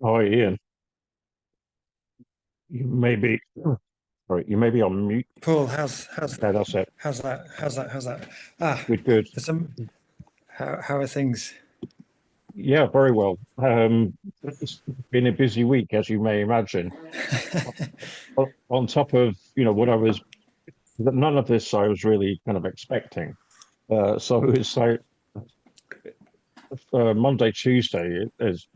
Hi, Ian. You may be, sorry, you may be on mute. Paul, how's Yeah, that's it. how's that? Ah, Good, good. for some, how are things? Yeah, very well. It's been a busy week, as you may imagine. On top of, what none of this I was really kind of expecting. So it's like Monday, Tuesday is,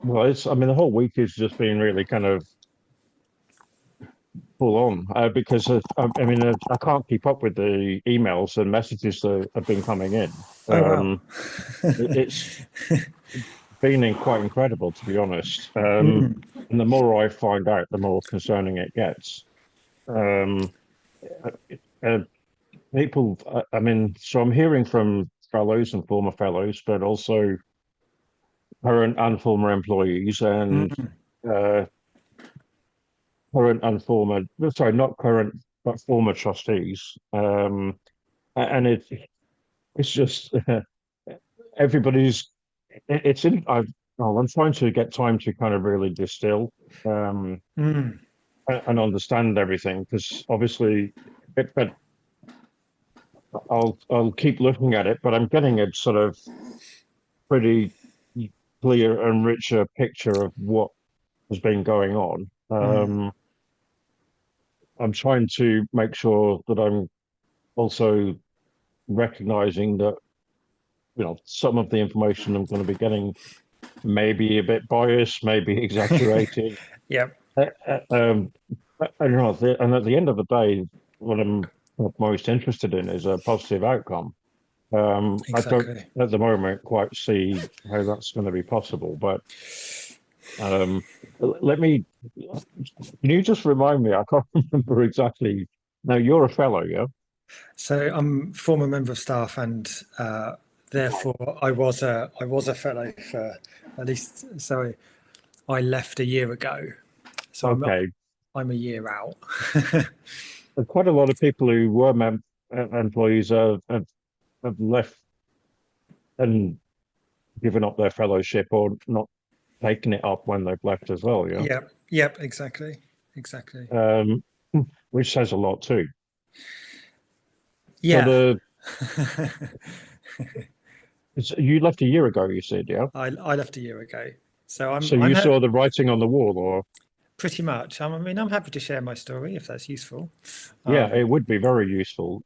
well, the whole week has just been really kind of full on because I can't keep up with the emails and messages that have been coming in. Oh wow. It's been quite incredible, to be honest. Mm, And the more I find out, the more concerning it gets. Um, uh, uh, so I'm hearing from fellows and former fellows, but also current and former employees and mm. uh, current and former, no, sorry, not current, but former trustees. And it's just everybody's, it's in, I'm trying to get time to kind of really distill. Um, Mm. and understand everything because obviously but I'll keep looking at it, but I'm getting a sort of pretty clear and richer picture of what has been going on. Mm. I'm trying to make sure that I'm also recognizing that some of the information I'm going to be getting may be a bit biased, maybe exaggerated. Yep, Uh, uh, um, and at the end of the day, what I'm most interested in is a positive outcome. I don't exactly. at the moment quite see how that's going to be possible, but um, let me. Can you just remind me? I can't remember exactly. Now you're a fellow, yeah? So I'm former member of staff, and therefore I was a fellow for at least. So I left a year ago. So Okay. I'm a year out. Quite a lot of people who were employees have left and given up their fellowship or not taken it up when they've left as well, yeah. Yep, exactly. Um, which says a lot too. So Yeah. you left a year ago, you said, yeah. I left a year ago. So So I'm you saw the writing on the wall, or pretty much. I mean, I'm happy to share my story if that's useful. yeah, it would be very useful.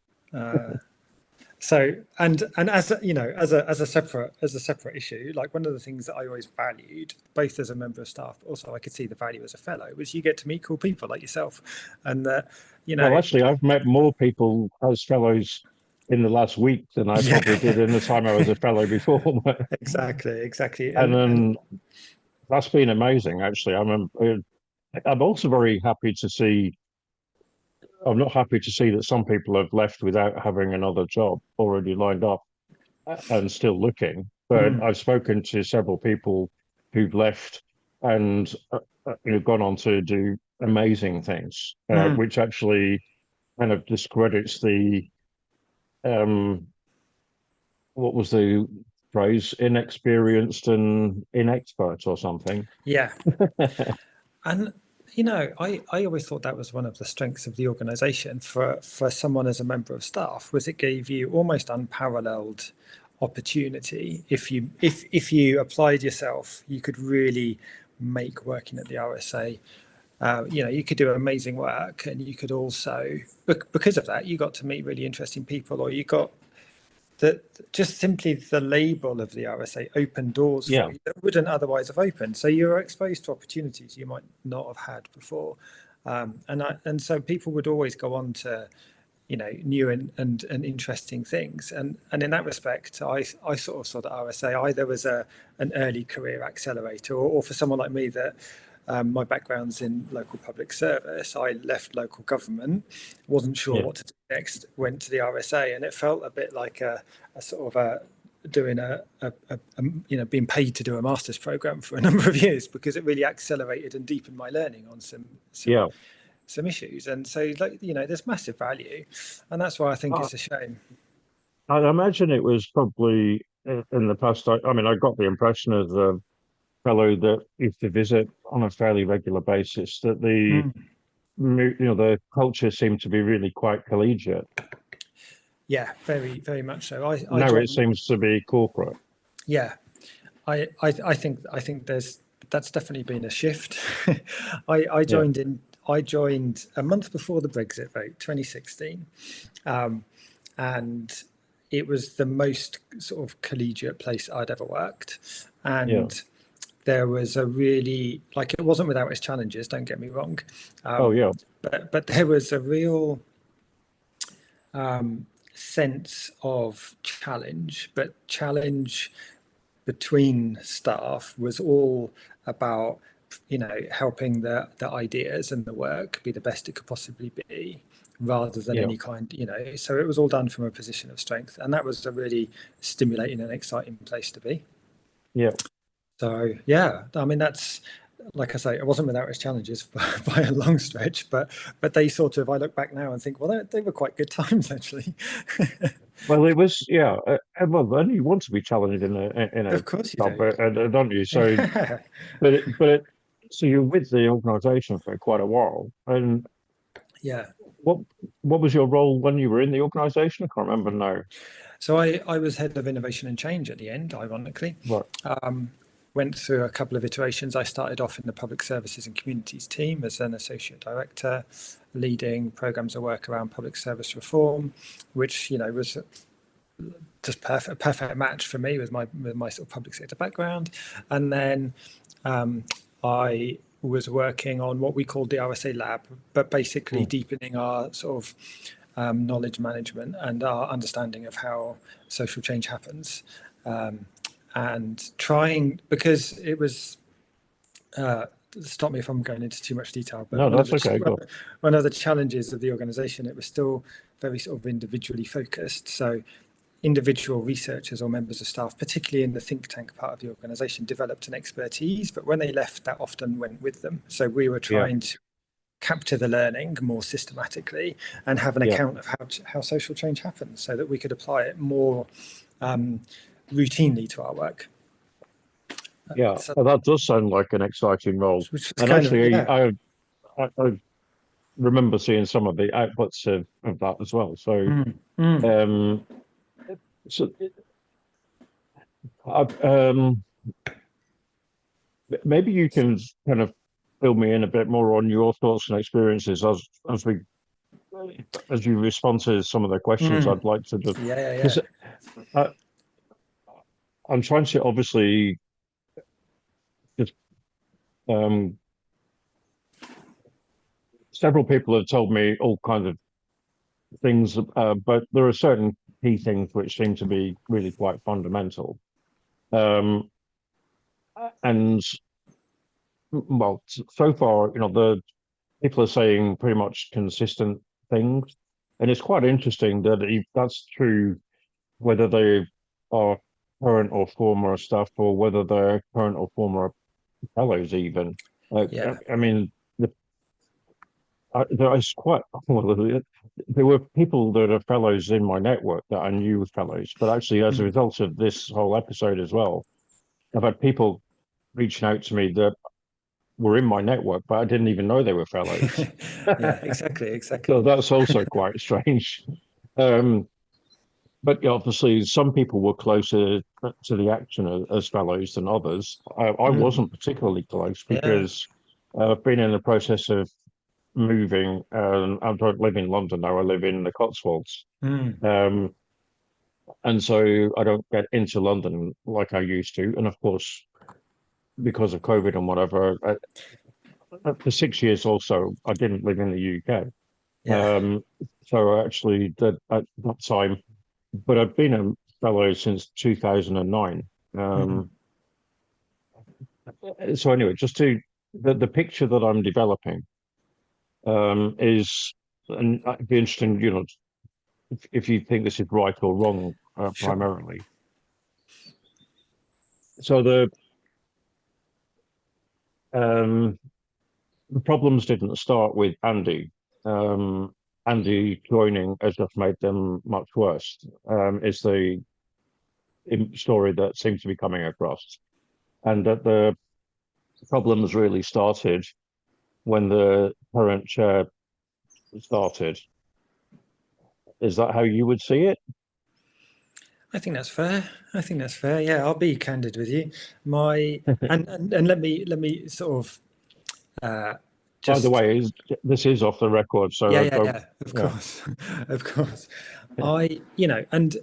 So and as a separate issue, like one of the things that I always valued, both as a member of staff, but also I could see the value as a fellow, was you get to meet cool people like yourself, and that you Well, know, actually, I've met more people as fellows in the last week than I probably did yeah, in the time I was a fellow before. exactly, And and then that's been amazing, actually. I'm also very happy to see. I'm not happy to see that some people have left without having another job already lined up and still looking. But mm, I've spoken to several people who've left and gone on to do amazing things, mm, which actually kind of discredits the um, what was the phrase? Inexperienced and inexpert or something. yeah, and I always thought that was one of the strengths of the organisation for someone as a member of staff was it gave you almost unparalleled opportunity. If you applied yourself, you could really make working at the RSA. You could do amazing work, and you could also, because of that, you got to meet really interesting people, or you got that just simply the label of the RSA opened doors Yeah, for you that wouldn't otherwise have opened. So you're exposed to opportunities you might not have had before, and so people would always go on to new and interesting things. And in that respect, I sort of saw the RSA either as an early career accelerator, or for someone like me that my background's in local public service. I left local government, wasn't sure yeah, what to do next, went to the RSA, and it felt a bit like a sort of a doing being paid to do a master's program for a number of years, because it really accelerated and deepened my learning on some yeah. some issues. And so, there's massive value, and that's why I think I, it's a shame. I imagine it was probably in the past. I got the impression of the fellow that used to visit on a fairly regular basis that Mm. the culture seemed to be really quite collegiate. Yeah, very, very much so. I Now it joined. seems to be corporate. Yeah, I think that's definitely been a shift. I Yeah, joined in. I joined a month before the Brexit vote, 2016, and it was the most sort of collegiate place I'd ever worked. yeah. And there was a really, like, it wasn't without its challenges, don't get me wrong, Oh, yeah, but there was a real sense of challenge, but challenge between staff was all about, helping the ideas and the work be the best it could possibly be, rather than yeah, any kind, so it was all done from a position of strength, and that was a really stimulating and exciting place to be. yeah. So yeah, I mean, that's, like I say, it wasn't without its challenges by a long stretch, but they sort of, I look back now and think, well, they were quite good times actually. Well, it was, yeah. Well, then you want to be challenged in a Of course you job, do. don't you? So, Yeah. so you're with the organisation for quite a while. And Yeah. what what was your role when you were in the organisation? I can't remember now. So I was head of innovation and change at the end, ironically. Right. Went through a couple of iterations. I started off in the public services and communities team as an associate director, leading programs of work around public service reform, which was just perfect match for me with my sort of public sector background. And then I was working on what we called the RSA lab, but basically Mm, deepening our sort of knowledge management and our understanding of how social change happens, and trying, because it was, stop me if I'm going into too much detail, but no, that's okay. Go. one of the challenges of the organisation, it was still very sort of individually focused. So individual researchers or members of staff, particularly in the think tank part of the organisation, developed an expertise, but when they left, that often went with them. So we were Yeah, trying to capture the learning more systematically and have an yeah, account of how social change happens, so that we could apply it more routinely to our work. yeah. So, Well, that does sound like an exciting role. which was And kind of, actually, yeah. I remember seeing some of the outputs of that as well. So, Mm, mm. um, so I, maybe you can kind of fill me in a bit more on your thoughts and experiences as you respond to some of the questions. Mm. I'd like to just Yeah, yeah, yeah. because I'm trying to obviously just um, several people have told me all kinds of things, but there are certain key things which seem to be really quite fundamental. Um, and well, so far, the people are saying pretty much consistent things, and it's quite interesting that if that's true, whether they are current or former staff, or whether they're current or former fellows, even. Yeah. I mean, there is quite well, there were people that are fellows in my network that I knew were fellows, but actually, as a Mm. result of this whole episode as well, I've had people reaching out to me that were in my network, but I didn't even know they were fellows. Yeah, exactly, So exactly. that's also quite strange. Um, but yeah, obviously, some people were closer to the action as fellows than others. I Mm. wasn't particularly close Yeah. because I've been in the process of moving. I don't live in London now. I live in the Cotswolds. Mm. Um, and so I don't get into London like I used to. And of course, because of COVID and whatever, for 6 years also, I didn't live in the UK. Yeah. Um, so I actually did at that time, but I've been a fellow since 2009. Mm. So anyway, just to the picture that I'm developing is, and it'd be interesting, if you think this is right or wrong, Sure. primarily. So um, the problems didn't start with Andy. Andy joining has just made them much worse. Is the story that seems to be coming across, and that the problems really started when the current chair started. Is that how you would see it? I think that's fair. I think that's fair. Yeah, I'll be candid with you. My and let me sort of By the just way, this is off the record, so yeah, I yeah, don't. yeah. Of Yeah, course, of course. And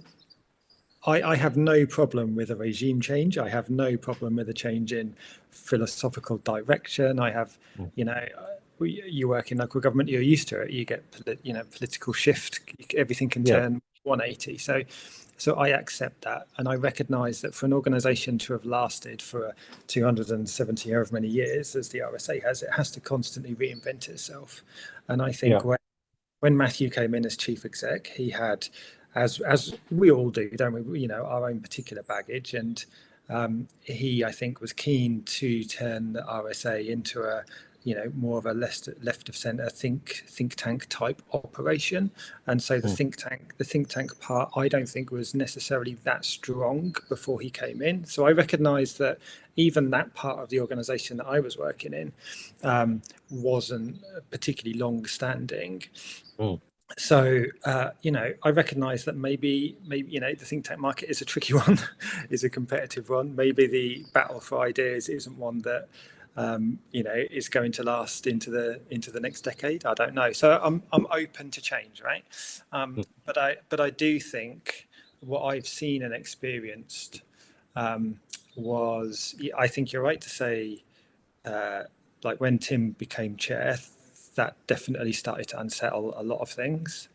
I have no problem with a regime change. I have no problem with a change in philosophical direction. I have, mm, you know, you work in local government, you're used to it. You get, political shift. Everything can yeah, turn 180. So I accept that, and I recognise that for an organisation to have lasted for 270 however many years, as the RSA has, it has to constantly reinvent itself. And I think yeah, when Matthew came in as chief exec, he had, as we all do, don't we? Our own particular baggage, and he, I think, was keen to turn the RSA into a, more of a left of centre think tank type operation. And so mm, the think tank part, I don't think was necessarily that strong before he came in. So I recognised that even that part of the organisation that I was working in wasn't particularly long standing. mm, So I recognise that maybe the think tank market is a tricky one, is a competitive one. Maybe the battle for ideas isn't one that is going to last into the next decade. I don't know. So I'm open to change, right? mm, But I do think what I've seen and experienced was, I think you're right to say, like when Tim became chair, that definitely started to unsettle a lot of things.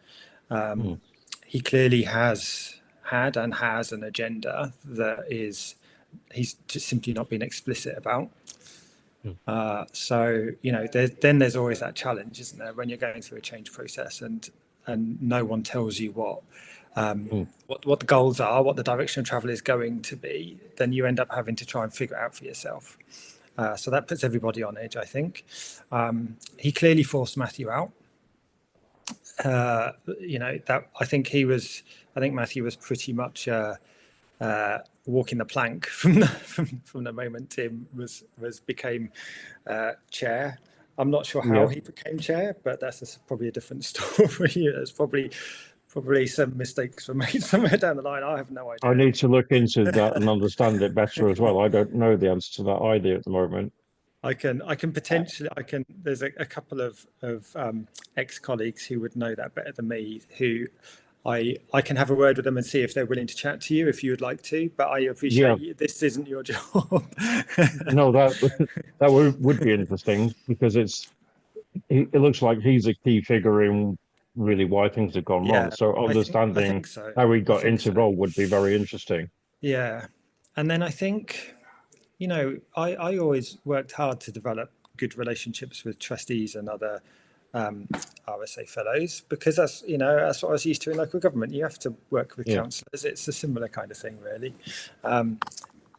mm, He clearly has had and has an agenda that he's just simply not been explicit about. mm, So then there's always that challenge, isn't there, when you're going through a change process and no one tells you mm. what the goals are, what the direction of travel is going to be. Then you end up having to try and figure it out for yourself. So that puts everybody on edge, I think. He clearly forced Matthew out. That I think Matthew was pretty much walking the plank from the moment Tim became chair. I'm not sure how Yeah, he became chair, but that's probably a different story. There's probably some mistakes were made somewhere down the line. I have no I idea. need to look into that and understand it better as well. I don't know the answer to that either at the moment. I can potentially, there's a couple of ex-colleagues who would know that better than me, who I can have a word with them and see if they're willing to chat to you if you would like to, but I Yeah, appreciate this isn't your job. no, that that would be interesting because it looks like he's a key figure in really why things have gone wrong. Yeah, So I understanding think so. how he I got think into so. role would be very interesting. Yeah. And then I think, I always worked hard to develop good relationships with trustees and other RSA fellows, because that's what I was used to in local government. You have to work with Yeah. councillors. It's a similar kind of thing, really.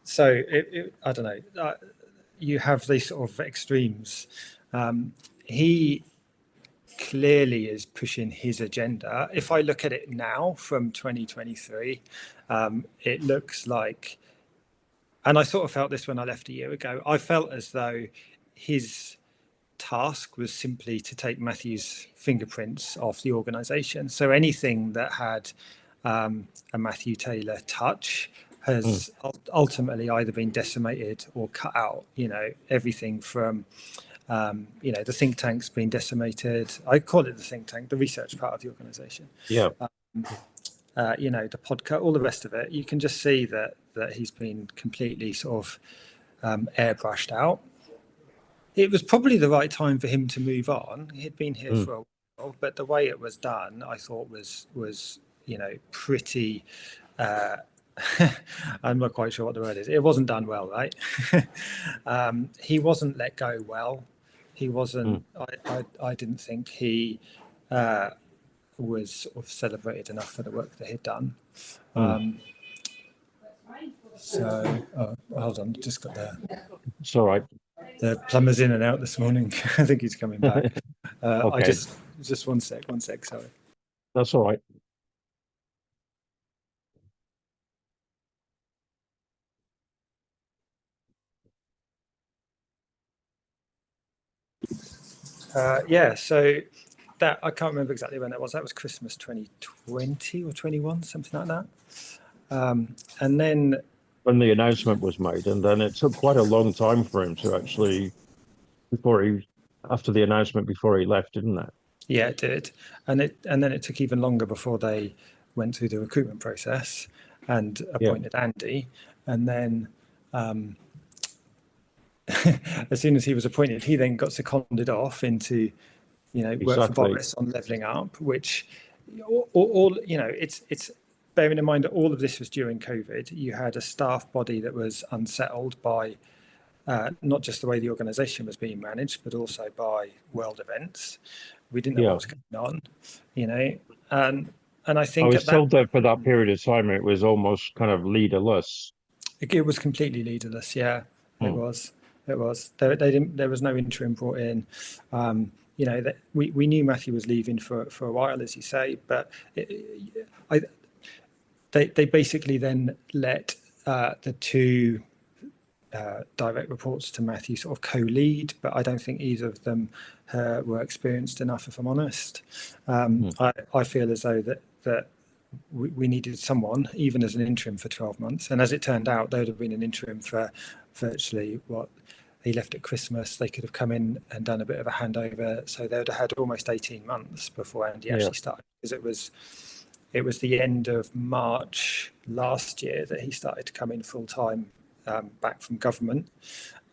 So I don't know. You have these sort of extremes. He clearly is pushing his agenda. If I look at it now from 2023, it looks like, and I sort of felt this when I left a year ago, I felt as though his task was simply to take Matthew's fingerprints off the organisation. So anything that had a Matthew Taylor touch Mm, has ultimately either been decimated or cut out. Everything from the think tank's been decimated. I call it the think tank, the research part of the organisation. yeah. The podcast, all the rest of it. You can just see that he's been completely sort of airbrushed out. It was probably the right time for him to move on. He'd been here Mm, for a while, but the way it was done, I thought was pretty. Uh, I'm not quite sure what the word is. It wasn't done well, right? He wasn't let go well. He wasn't. mm, I didn't think he was sort of celebrated enough for the work that he'd done. mm. Hold on, just got It's all right. the plumber's in and out this morning. I think he's coming back. I Okay, just one sec. Sorry. that's all right. Yeah, so that I can't remember exactly when that was. That was Christmas 2020 or 21, something like that. And then when the announcement was made, and then it took quite a long time for him to actually before he after the announcement before he left, didn't it? yeah, it did, and then it took even longer before they went through the recruitment process and Yeah, appointed Andy, and then as soon as he was appointed, he then got seconded off into, work for exactly. Boris on levelling up, which all it's bearing in mind that all of this was during COVID. You had a staff body that was unsettled by not just the way the organisation was being managed, but also by world events. We didn't know what Yeah. was going on, and and I I think was at that told that for that period of time it was almost kind of leaderless. it was completely leaderless. Yeah, it Hmm. was. It was. They didn't. There was no interim brought in. That we knew Matthew was leaving for a while, as you say, but I they basically then let the two direct reports to Matthew sort of co-lead, but I don't think either of them were experienced enough, if I'm honest. Hmm. I feel as though that we needed someone, even as an interim, for 12 months. And as it turned out, there would have been an interim for virtually what he left at Christmas. They could have come in and done a bit of a handover. So they would have had almost 18 months before Andy Yeah. actually started, because it was the end of March last year that he started to come in full time, back from government.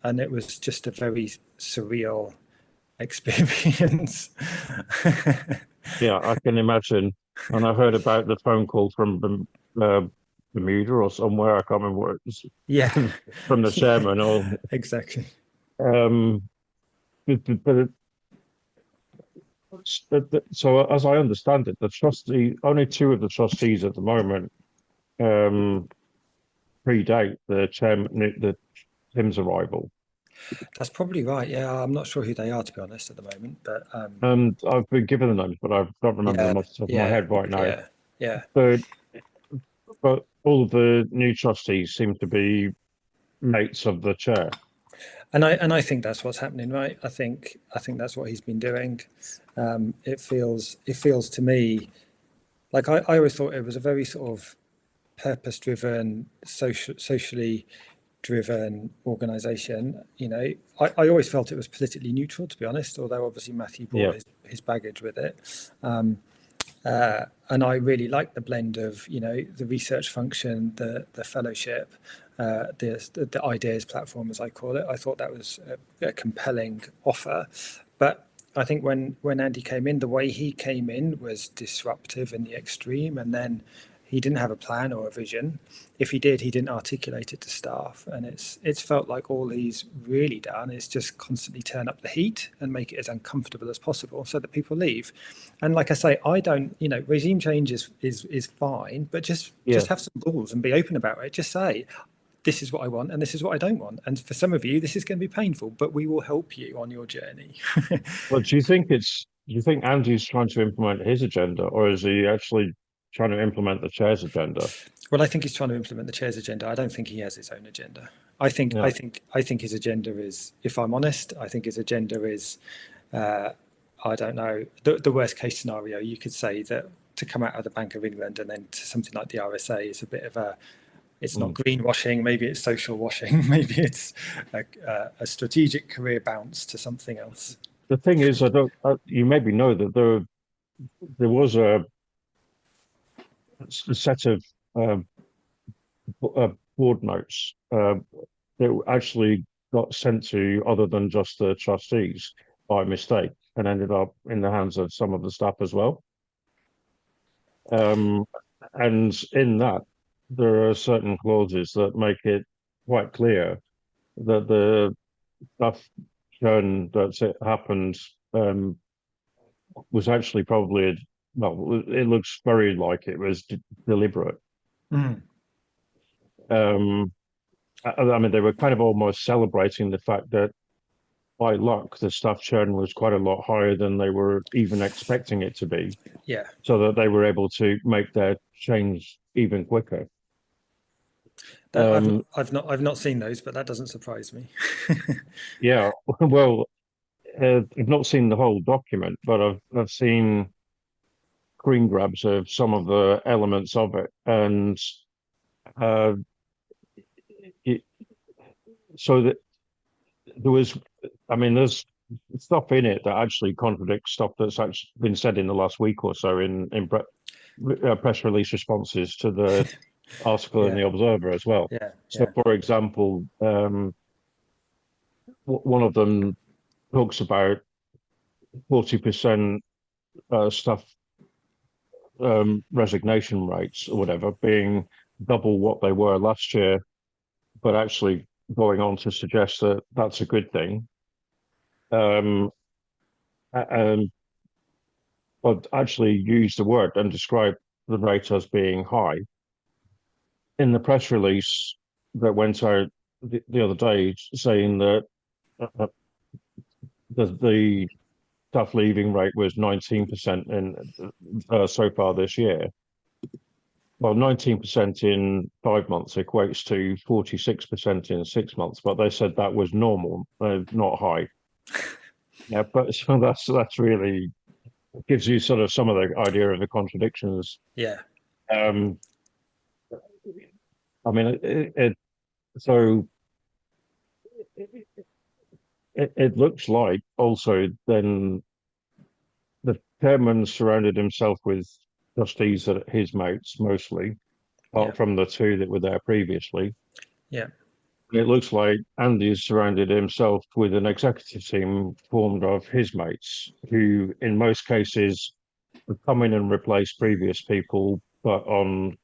And it was just a very surreal experience. Yeah, I can imagine. And I heard about the phone call from Bermuda or somewhere. I can't remember where it was Yeah, from the yeah, chairman. Or exactly. um, but so as I understand it, the trustee only two of the trustees at the moment um, predate the chairman, the Tim's arrival. That's probably right. Yeah, I'm not sure who they are, to be honest, at the moment. But And I've been given the names, but I don't remember yeah, them off the top of my yeah, head right now. yeah, yeah. But but all of the new trustees seem to be mates of the chair. And I think that's what's happening, right? I think that's what he's been doing. It feels to me like I always thought it was a very sort of purpose-driven, socially driven organization. I always felt it was politically neutral, to be honest, although obviously Matthew Yeah, brought his baggage with it. And I really like the blend of, the research function, the fellowship, the ideas platform, as I call it. I thought that was a compelling offer. But I think when Andy came in, the way he came in was disruptive in the extreme, and then he didn't have a plan or a vision. If he did, he didn't articulate it to staff, and it's felt like all he's really done is just constantly turn up the heat and make it as uncomfortable as possible so that people leave. And like I say, I don't, regime change is fine, but just yeah. have some rules and be open about it. Just say, this is what I want and this is what I don't want. And for some of you, this is going to be painful, but we will help you on your journey. Well, do you think Andy's trying to implement his agenda, or is he actually trying to implement the chair's agenda? Well, I think he's trying to implement the chair's agenda. I don't think he has his own agenda. I think I Yeah. think I think his agenda is, if I'm honest, I think his agenda is, uh, I don't know, the worst case scenario. You could say that to come out of the Bank of England and then to something like the RSA is a bit of a, it's not Mm. greenwashing, maybe it's social washing, maybe it's a strategic career bounce to something else. The thing is, I don't. You maybe know that there was a set of um, board notes that actually got sent to other than just the trustees by mistake and ended up in the hands of some of the staff as well. Um, and in that, there are certain clauses that make it quite clear that the stuff churn that's it happened was actually probably well, it looks very like it was deliberate. Mm. Um, I mean, they were kind of almost celebrating the fact that by luck, the staff churn was quite a lot higher than they were even expecting it to be, Yeah, so that they were able to make their change even quicker. that Um, I've not seen those, but that doesn't surprise me. yeah, well, I've not seen the whole document, but I've seen screen grabs of some of the elements of it, and uh, it, so that there was, I mean, there's stuff in it that actually contradicts stuff that's actually been said in the last week or so in press release responses to the article in Yeah, the Observer as well. yeah, So, yeah, for example, one of them talks about 40% staff resignation rates or whatever being double what they were last year, but actually going on to suggest that that's a good thing. Um, and but actually use the word and describe the rate as being high. In the press release that went out the other day, saying that uh, the staff leaving rate was 19% in so far this year. Well, 19% in 5 months equates to 46% in 6 months, but they said that was normal, not high. Yeah, but so that's really gives you sort of some of the idea of the contradictions. yeah, Um, I mean, so it looks like also then the chairman surrounded himself with trustees that are his mates mostly, yeah, apart from the two that were there previously. yeah, It looks like Andy's surrounded himself with an executive team formed of his mates, who in most cases would come in and replace previous people, but on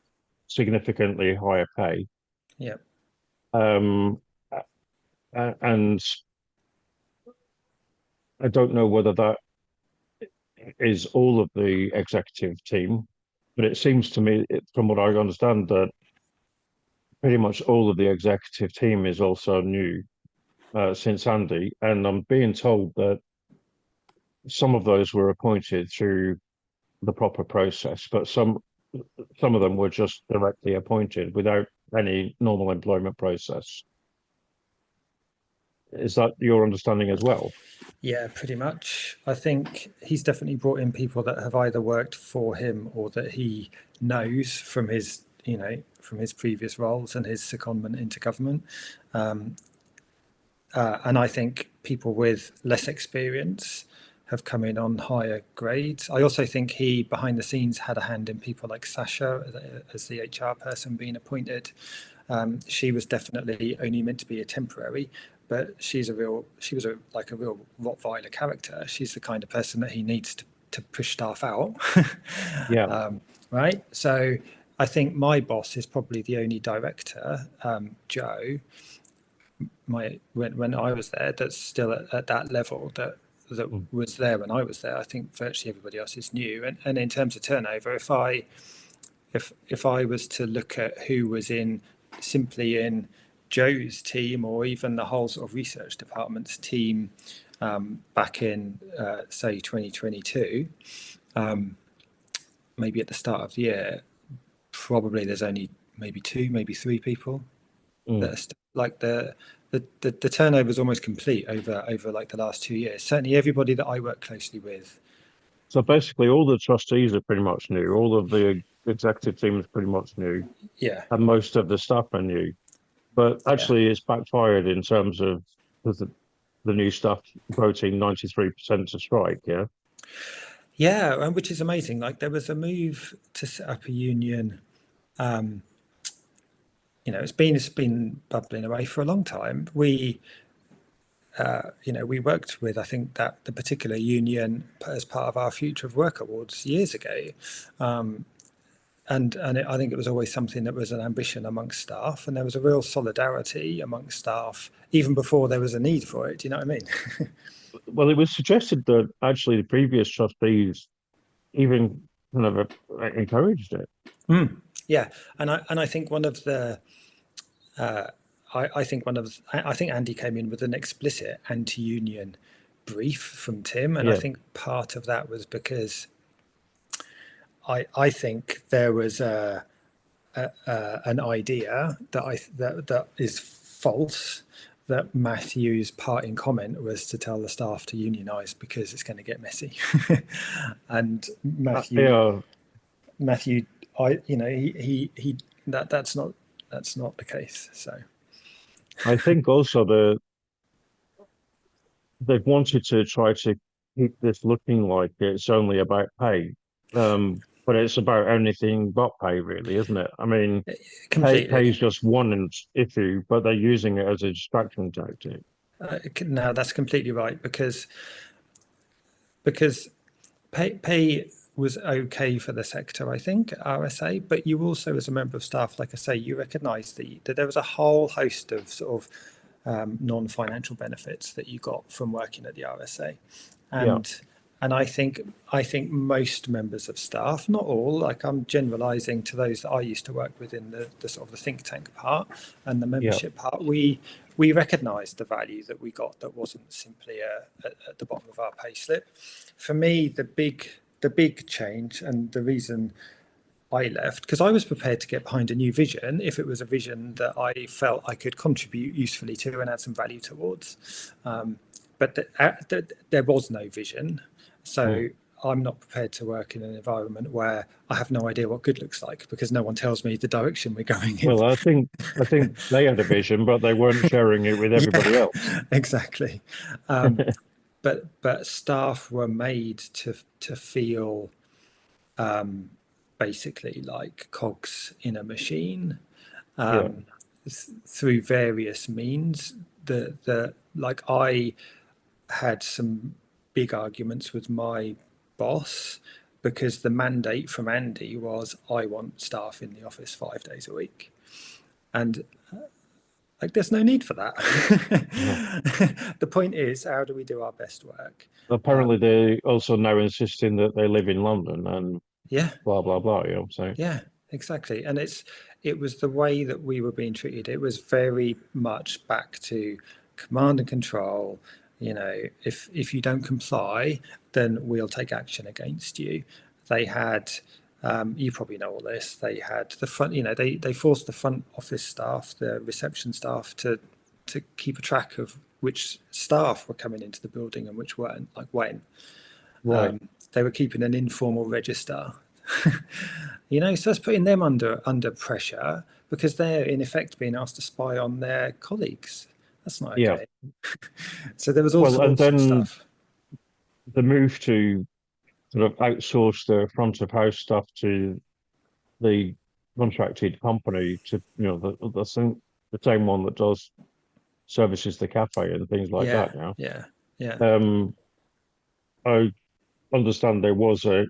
significantly higher pay. yeah, Um, and I don't know whether that is all of the executive team, but it seems to me, from what I understand, that pretty much all of the executive team is also new since Andy, and I'm being told that some of those were appointed through the proper process, but some of them were just directly appointed without any normal employment process. Is that your understanding as well? yeah, pretty much. I think he's definitely brought in people that have either worked for him or that he knows from his, from his previous roles and his secondment into government. And I think people with less experience have come in on higher grades. I also think he, behind the scenes, had a hand in people like Sasha as the HR person being appointed. She was definitely only meant to be a temporary, but she was like a real Rottweiler character. She's the kind of person that he needs to push staff out. Yeah. Right. So I think my boss is probably the only director, Joe, when I was there, that's still at that level that Mm. was there when I was there. I think virtually everybody else is new. And in terms of turnover, if I was to look at who was simply in Joe's team or even the whole sort of research department's team back in say 2022, maybe at the start of the year, probably there's only maybe two, maybe three people Mm. that are like the turnover is almost complete over like the last 2 years. Certainly, everybody that I work closely with. So basically, all the trustees are pretty much new. All of the executive team is pretty much new, Yeah, and most of the staff are new. But yeah, actually, it's backfired in terms of the new staff voting 93% to strike. Yeah. yeah, and which is amazing. Like there was a move to set up a union. Um, it's been bubbling away for a long time. We worked with, I think, that the particular union as part of our Future of Work Awards years ago. And I think it was always something that was an ambition amongst staff, and there was a real solidarity amongst staff even before there was a need for it. Do you know what I mean? Well, it was suggested that actually the previous trustees even kind of encouraged it. Yeah, and I think one of the I think I think Andy came in with an explicit anti-union brief from Tim, and I Yeah. think part of that was because I think there was an idea that is false that Matthew's parting comment was to tell the staff to unionize because it's going to get messy. And Yeah, Matthew, I, you know, he that's not the case. So I think also they've wanted to try to keep this looking like it's only about pay, but it's about anything but pay, really, isn't it? I mean, pay completely. is just one issue, but they're using it as a distraction tactic. No, that's completely right because pay was okay for the sector, I think, RSA, but you also, as a member of staff, like I say, you recognise that there was a whole host of sort of non-financial benefits that you got from working at the RSA, Yeah, and I think most members of staff, not all, like I'm generalising to those that I used to work with in the sort of the think tank part and the yeah, membership part, we recognised the value that we got that wasn't simply at the bottom of our pay slip. For me, the big change and the reason I left, because I was prepared to get behind a new vision if it was a vision that I felt I could contribute usefully to and add some value towards. But there was no vision. mm. So I'm not prepared to work in an environment where I have no idea what good looks like because no one tells me the direction we're going in. Well, I think they had a vision, but they weren't sharing it with everybody Yeah, else. exactly. But staff were made to feel basically like cogs in a machine Yeah, through various means. The like I had some big arguments with my boss because the mandate from Andy was I want staff in the office 5 days a week. And like there's no need for that. no. The point is, how do we do our best work? Apparently, they also now insisting that they live in London and Yeah, blah blah blah. You know what I'm saying? yeah, exactly. And it was the way that we were being treated. It was very much back to command and control. You know, if you don't comply, then we'll take action against you. They had, you probably know all this. They had the front. You know, they forced the front office staff, the reception staff, to keep a track of which staff were coming into the building and which weren't. Like when Right. they were keeping an informal register. You know, so it's putting them under pressure because they're in effect being asked to spy on their colleagues. That's not Yeah. okay. So there was all Well, and sorts of then stuff. the move to sort of outsource the front of house stuff to the contracted company to, the same one that does services the cafe and things like Yeah, that now. yeah, yeah, Um, I understand there was a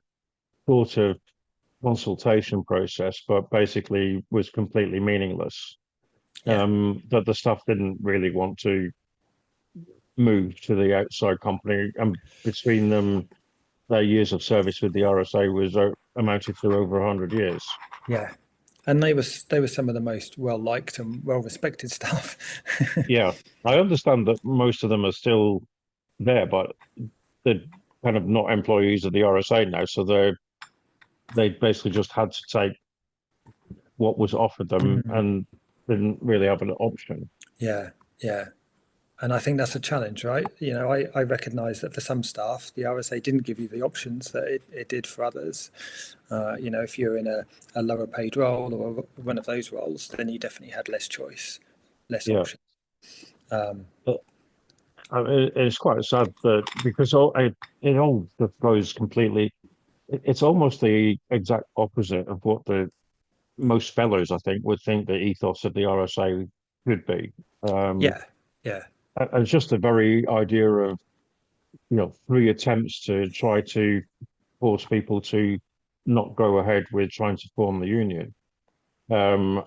sort of consultation process, but basically was completely meaningless. yeah, That the staff didn't really want to move to the outside company, and between them, their years of service with the RSA was amounted to over 100 years. yeah. And they were some of the most well liked and well respected staff. Yeah, I understand that most of them are still there, but they're kind of not employees of the RSA now, so they basically just had to take what was offered them Mm. and didn't really have an option. Yeah, yeah. And I think that's a challenge, right? You know, I recognise that for some staff, the RSA didn't give you the options that it did for others. You know, if you're in a lower paid role or one of those roles, then you definitely had less choice, less Yeah. options. Um, But, it's quite sad that because it all just goes completely. It's almost the exact opposite of what the most fellows, I think, would think the ethos of the RSA could be. Um, yeah, yeah, and it's just the very idea of, three attempts to try to force people to not go ahead with trying to form the union. Um,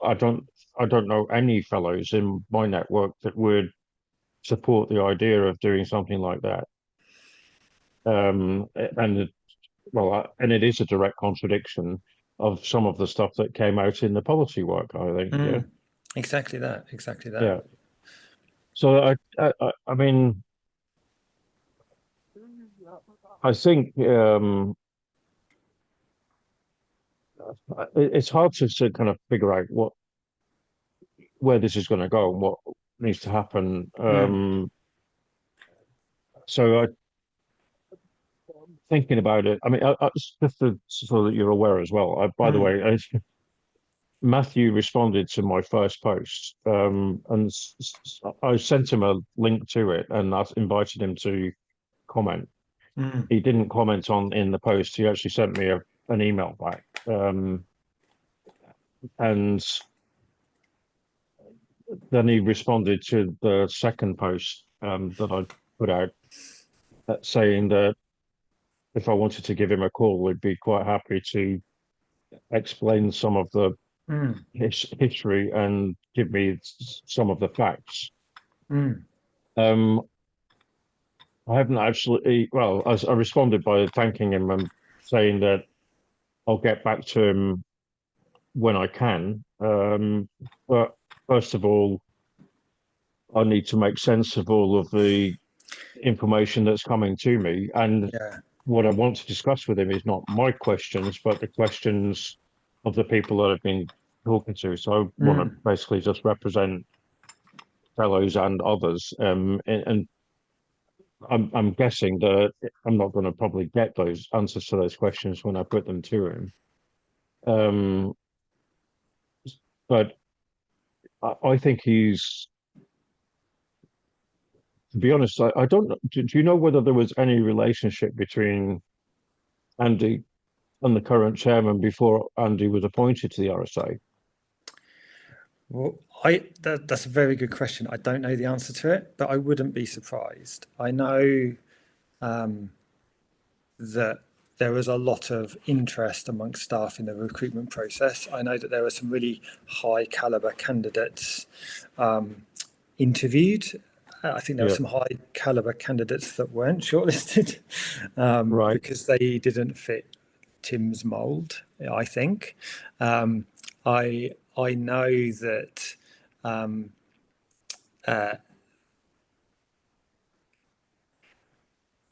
I don't, I don't know any fellows in my network that would support the idea of doing something like that. And it is a direct contradiction of some of the stuff that came out in the policy work, I think. Yeah, mm, exactly that, exactly that. yeah. So I mean, I think it's hard to kind of figure out where this is going to go and what needs to happen. Mm, So I thinking about it. I mean, just so that you're aware as well. By the mm, way, Matthew responded to my first post, and I sent him a link to it, and I invited him to comment. mm, He didn't comment on in the post. He actually sent me an email back, and then he responded to the second post that I put out, saying that if I wanted to give him a call, we'd be quite happy to explain some of the mm, history and give me some of the facts. mm. Um, I haven't actually, well, I responded by thanking him and saying that I'll get back to him when I can. But first of all, I need to make sense of all of the information that's coming to me. And Yeah. what I want to discuss with him is not my questions, but the questions of the people that I've been talking to. So I want to Mm, basically just represent fellows and others. And I'm guessing that I'm not going to probably get those answers to those questions when I put them to him. Um, but I think he's, to be honest, I don't know. Do you know whether there was any relationship between Andy and the current chairman before Andy was appointed to the RSA? well, that's a very good question. I don't know the answer to it, but I wouldn't be surprised. I know that there was a lot of interest amongst staff in the recruitment process. I know that there were some really high caliber candidates interviewed. I think there were Yeah, some high caliber candidates that weren't shortlisted right. because they didn't fit Tim's mould. I think I know that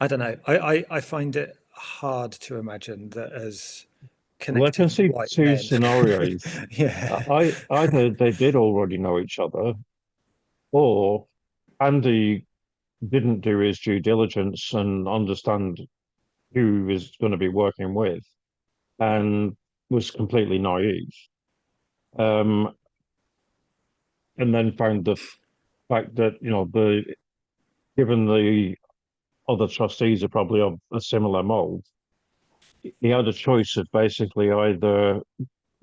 I don't know. I find it hard to imagine that as Well, I can connected see white two men. scenarios. Yeah. I either they did already know each other, or Andy didn't do his due diligence and understand who he was going to be working with, and was completely naive. Um, and then found the fact that the given the other trustees are probably of a similar mold, he had a choice of basically either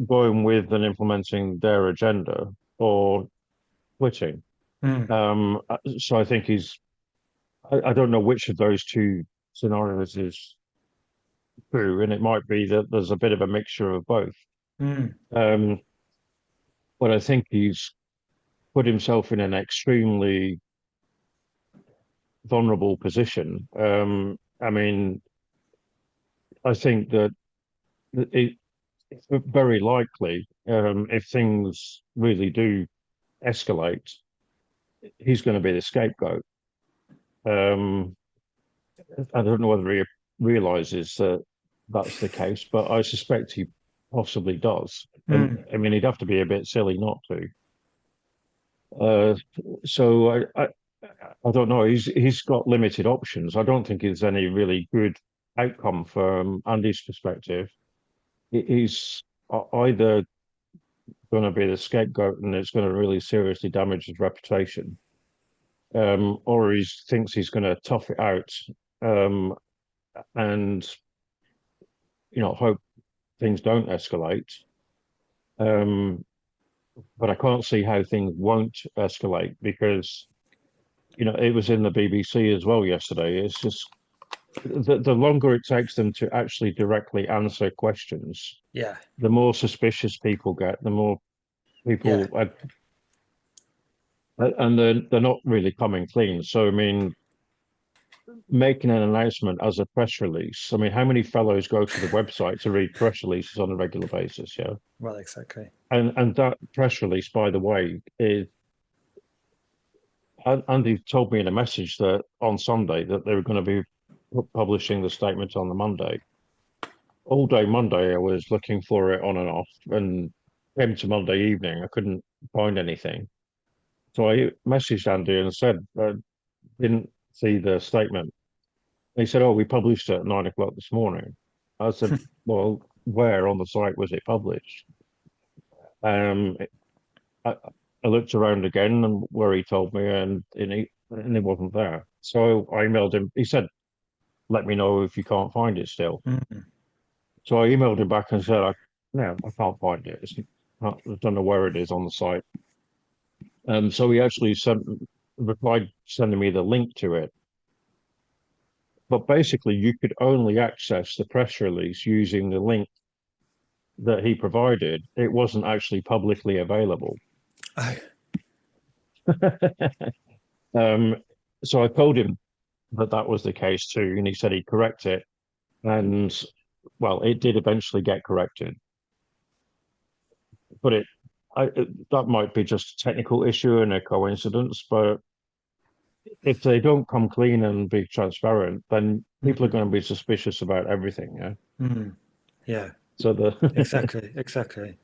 going with and implementing their agenda or quitting. Mm, So I think I don't know which of those two scenarios is true, and it might be that there's a bit of a mixture of both. mm, Um, but I think he's put himself in an extremely vulnerable position. I mean, I think that it, it's very likely, if things really do escalate, he's going to be the scapegoat. Um, I don't know whether he realizes that that's the case, but I suspect he possibly does. And mm, I mean, he'd have to be a bit silly not to. Uh, so I don't know. He's got limited options. I don't think there's any really good outcome from Andy's perspective. He's either going to be the scapegoat and it's going to really seriously damage his reputation, or he thinks he's going to tough it out, um, and hope things don't escalate. Um, but I can't see how things won't escalate because it was in the BBC as well yesterday. It's just the longer it takes them to actually directly answer questions, yeah. the more suspicious people get, the more Yeah. people, and they're not really coming clean. So I mean, making an announcement as a press release. I mean, how many fellows go to the website to read press releases on a regular basis? Yeah, Well, exactly. and that press release, by the way, is Andy told me in a message that on Sunday that they were going to be publishing the statement on the Monday. All day Monday, I was looking for it on and off, and came to Monday evening, I couldn't find anything. So I messaged Andy and said, didn't see the statement. He said, "Oh, we published it at 9 o'clock this morning." I said, "Well, where on the site was it published?" Um, I, I looked around again and where he told me, and it wasn't there. So I emailed him. He said, "Let me know if you can't find it still." Mm. So I emailed him back and said, "No, I can't find it. I don't know where it is on the site." So he actually replied sending me the link to it. But basically, you could only access the press release using the link that he provided. It wasn't actually publicly available. Oh, Um, so I told him that that was the case too, and he said he'd correct it. And well, it did eventually get corrected, but that might be just a technical issue and a coincidence. But if they don't come clean and be transparent, then people are mm, going to be suspicious about everything. Yeah. mm. Yeah, So the exactly, exactly.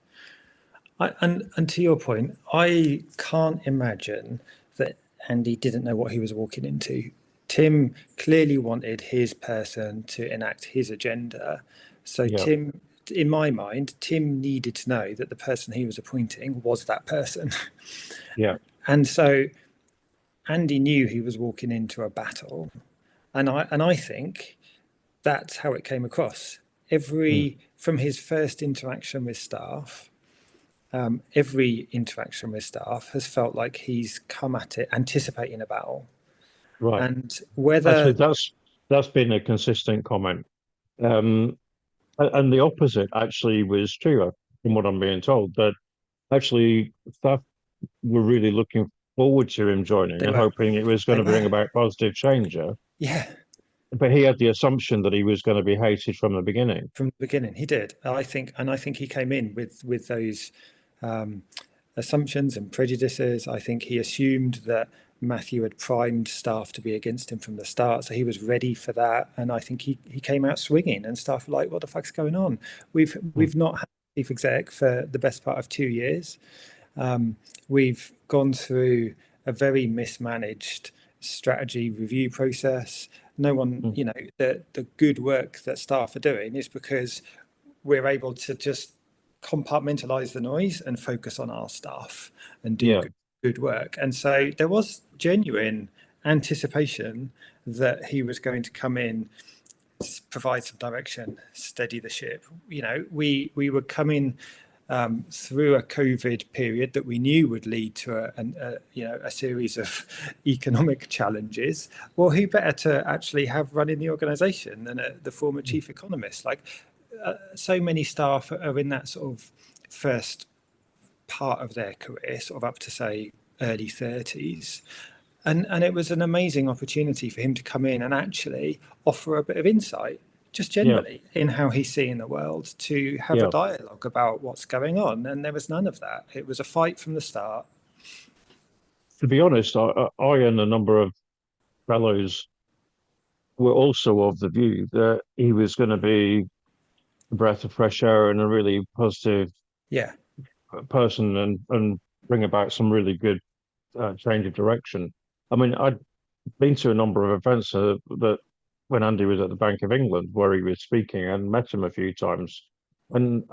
And to your point, I can't imagine that Andy didn't know what he was walking into. Tim clearly wanted his person to enact his agenda. So yeah, Tim, in my mind, Tim needed to know that the person he was appointing was that person. yeah, And so Andy knew he was walking into a battle. And I think that's how it came across. mm, From his first interaction with staff, every interaction with staff has felt like he's come at it anticipating a battle. right. And Actually, whether, that's been a consistent comment. Um, and the opposite actually was true, from what I'm being told. That actually staff were really looking forward to him joining they and were, hoping it was going they to bring were, about positive change. Yeah? yeah, But he had the assumption that he was going to be hated from the beginning. from the beginning, he did. I think he came in with those um, assumptions and prejudices. I think he assumed that Matthew had primed staff to be against him from the start, so he was ready for that. And I think he came out swinging, and staff were like, "What the fuck's going on? Mm, We've not had a chief exec for the best part of 2 years. Um, we've gone through a very mismanaged strategy review process. No one, mm, the good work that staff are doing is because we're able to just compartmentalize the noise and focus on our stuff and do yeah, good work. And so there was genuine anticipation that he was going to come in, provide some direction, steady the ship. We were coming through a COVID period that we knew would lead to a series of economic challenges. Well, who better to actually have running the organisation than the former mm, chief economist? Like, so many staff are in that sort of first part of their career, sort of up to say early 30s. And it was an amazing opportunity for him to come in and actually offer a bit of insight, just yeah, generally in how he's seeing the world, to have a yeah. dialogue about what's going on. And there was none of that. It was a fight from the start. To be honest, I and a number of fellows were also of the view that he was going to be a breath of fresh air and a really positive Yeah. person and bring about some really good change of direction. I mean, I'd been to a number of events that when Andy was at the Bank of England, where he was speaking, and met him a few times, and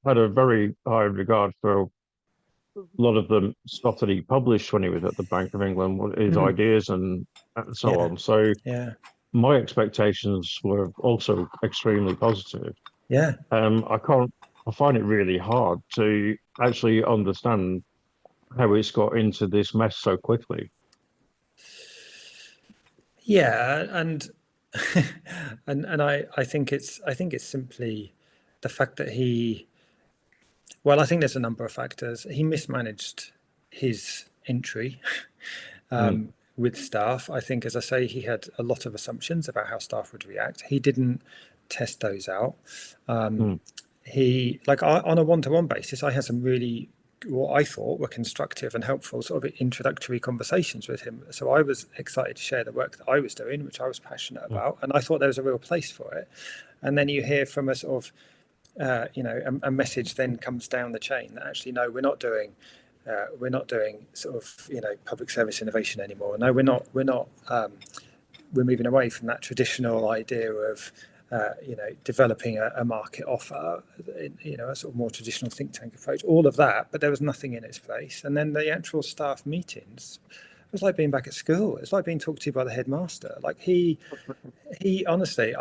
had a very high regard for a lot of the stuff that he published when he was at the Bank of England, his Mm. ideas and so Yeah. on. So Yeah. my expectations were also extremely positive. Yeah. I can't. I find it really hard to actually understand how it's got into this mess so quickly. Yeah. And I think it's simply the fact that I think there's a number of factors. He mismanaged his entry Mm, with staff. I think, as I say, he had a lot of assumptions about how staff would react. He didn't test those out. mm, On a one-to-one basis, I had some really what I thought were constructive and helpful sort of introductory conversations with him. So I was excited to share the work that I was doing, which I was passionate mm, about, and I thought there was a real place for it. And then you hear from a sort of a message then comes down the chain that actually no, we're not doing we're not doing sort of, public service innovation anymore. No, we're not. We're moving away from that traditional idea of developing a market offer, a sort of more traditional think tank approach, all of that, but there was nothing in its place. And then the actual staff meetings, it was like being back at school. It's like being talked to by the headmaster. Like he honestly,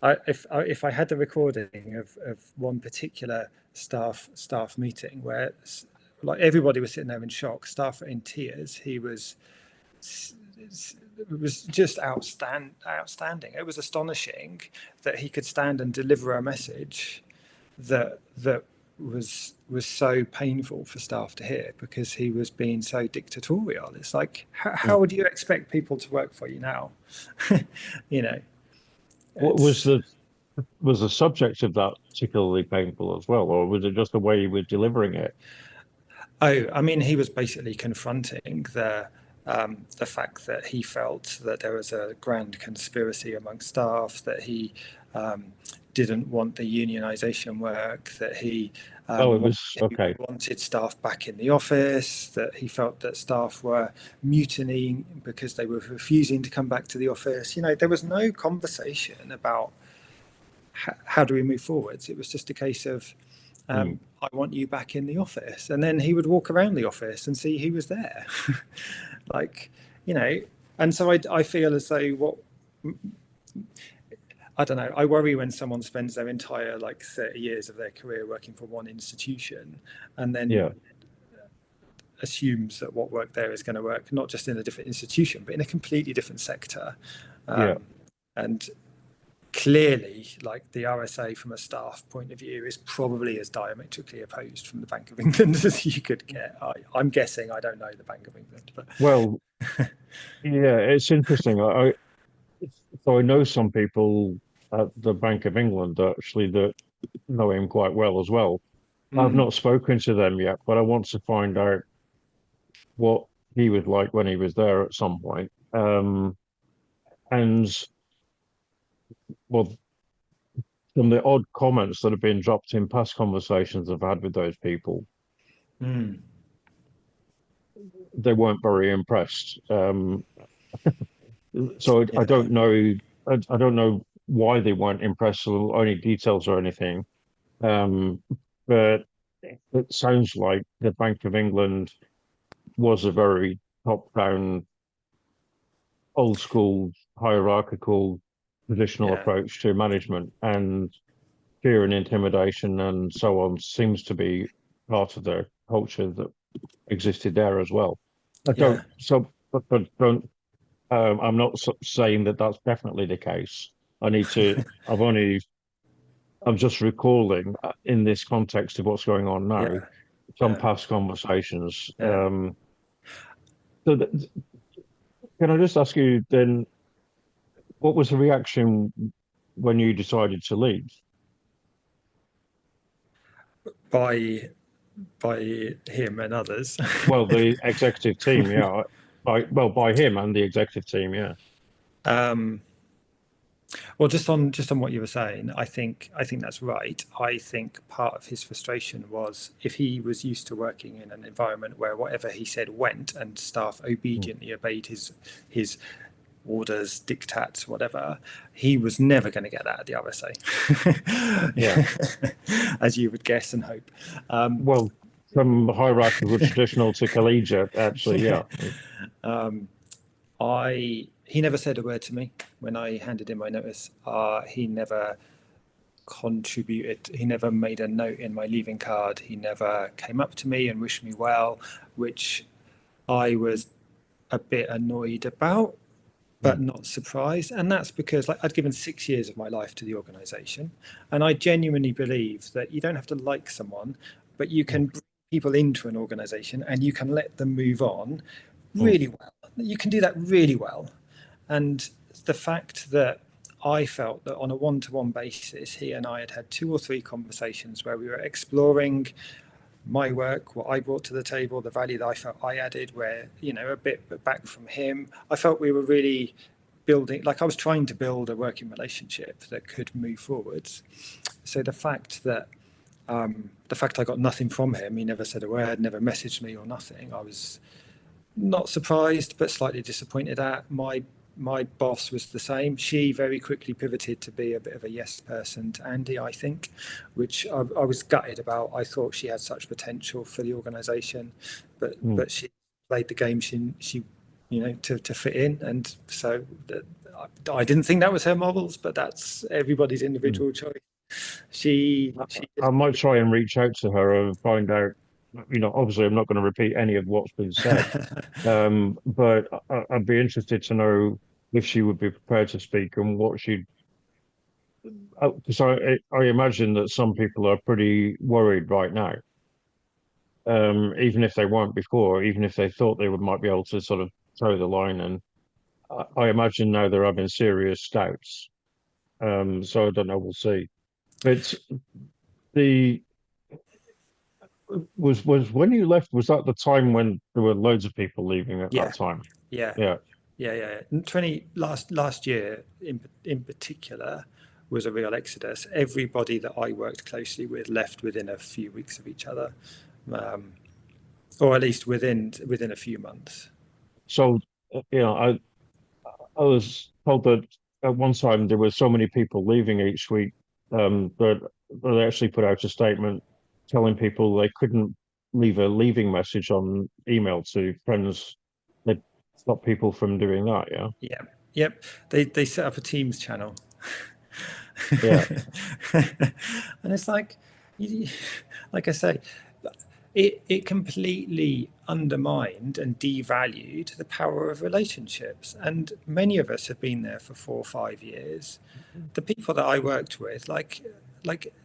if I had the recording of one particular staff meeting where like everybody was sitting there in shock, staff were in tears, it was just outstanding. It was astonishing that he could stand and deliver a message that was so painful for staff to hear, because he was being so dictatorial. It's like, how would you expect people to work for you now? What was the subject of that particularly painful as well, or was it just the way you were delivering it? Oh, I mean, he was basically confronting the fact that he felt that there was a grand conspiracy among staff, that he didn't want the unionisation work, that he It was okay. wanted staff back in the office, that he felt that staff were mutinying because they were refusing to come back to the office. There was no conversation about how do we move forwards. It was just a case of, I want you back in the office. And then he would walk around the office and see who was there. And so I feel as though I don't know, I worry when someone spends their entire 30 years of their career working for one institution and then assumes that what worked there is going to work, not just in a different institution, but in a completely different sector. And clearly, the RSA from a staff point of view is probably as diametrically opposed from the Bank of England as you could get. I'm guessing. I don't know the Bank of England, but Well, yeah, it's interesting. So I know some people at the Bank of England actually that know him quite well as well. I've not spoken to them yet, but I want to find out what he was like when he was there at some point. And well, from the odd comments that have been dropped in past conversations I've had with those people, they weren't very impressed. So I don't know. I don't know why they weren't impressed or any details or anything. But it sounds like the Bank of England was a very top-down, old-school, hierarchical, traditional approach to management, and fear and intimidation and so on seems to be part of the culture that existed there as well. I don't. So, but don't. I'm not saying that that's definitely the case. I need to. I'm just recalling in this context of what's going on now, some past conversations. So, can I just ask you then, what was the reaction when you decided to leave? By him and others. Well, the executive team, yeah. By him and the executive team, yeah. Well, just on what you were saying, I think that's right. I think part of his frustration was, if he was used to working in an environment where whatever he said went and staff obediently obeyed his orders, diktats, whatever, he was never going to get that at the RSA. As you would guess and hope. Well, from hierarchical traditional to collegiate, actually, yeah. He never said a word to me when I handed in my notice. He never contributed. He never made a note in my leaving card. He never came up to me and wished me well, which I was a bit annoyed about, but not surprised. And that's because I'd given 6 years of my life to the organisation. And I genuinely believe that you don't have to like someone, but you can bring people into an organisation and you can let them move on really well. You can do that really well. And the fact that I felt that on a one-to-one basis, he and I had had 2 or 3 conversations where we were exploring my work, what I brought to the table, the value that I felt I added, where, a bit back from him. I felt we were really building, I was trying to build a working relationship that could move forwards. So the fact that The fact I got nothing from him, he never said a word, never messaged me or nothing, I was not surprised, but slightly disappointed at. My boss was the same. She very quickly pivoted to be a bit of a yes person to Andy, I think, which I was gutted about. I thought she had such potential for the organisation, Mm. but she played the game she to fit in, and so I didn't think that was her morals, but that's everybody's Mm. individual choice. She I might try and reach out to her and find out. Obviously, I'm not going to repeat any of what's been said, but I'd be interested to know if she would be prepared to speak and what she'd. Because I imagine that some people are pretty worried right now, even if they weren't before, even if they thought they might be able to sort of toe the line. And I imagine now they're having serious doubts. So I don't know. We'll see. But the was when you left, was that the time when there were loads of people leaving at that yeah time? yeah Yeah. yeah. 20 last year in particular was a real exodus. Everybody that I worked closely with left within a few weeks of each other, um, or at least within a few months. So I was told that at one time there were so many people leaving each week that they actually put out a statement telling people they couldn't leave a leaving message on email to friends. They stop people from doing that. Yeah. Yeah, yep. They set up a Teams channel, Yeah. and it's like, you, like I say, it completely undermined and devalued the power of relationships. And many of us have been there for 4 or 5 years. The people that I worked with, like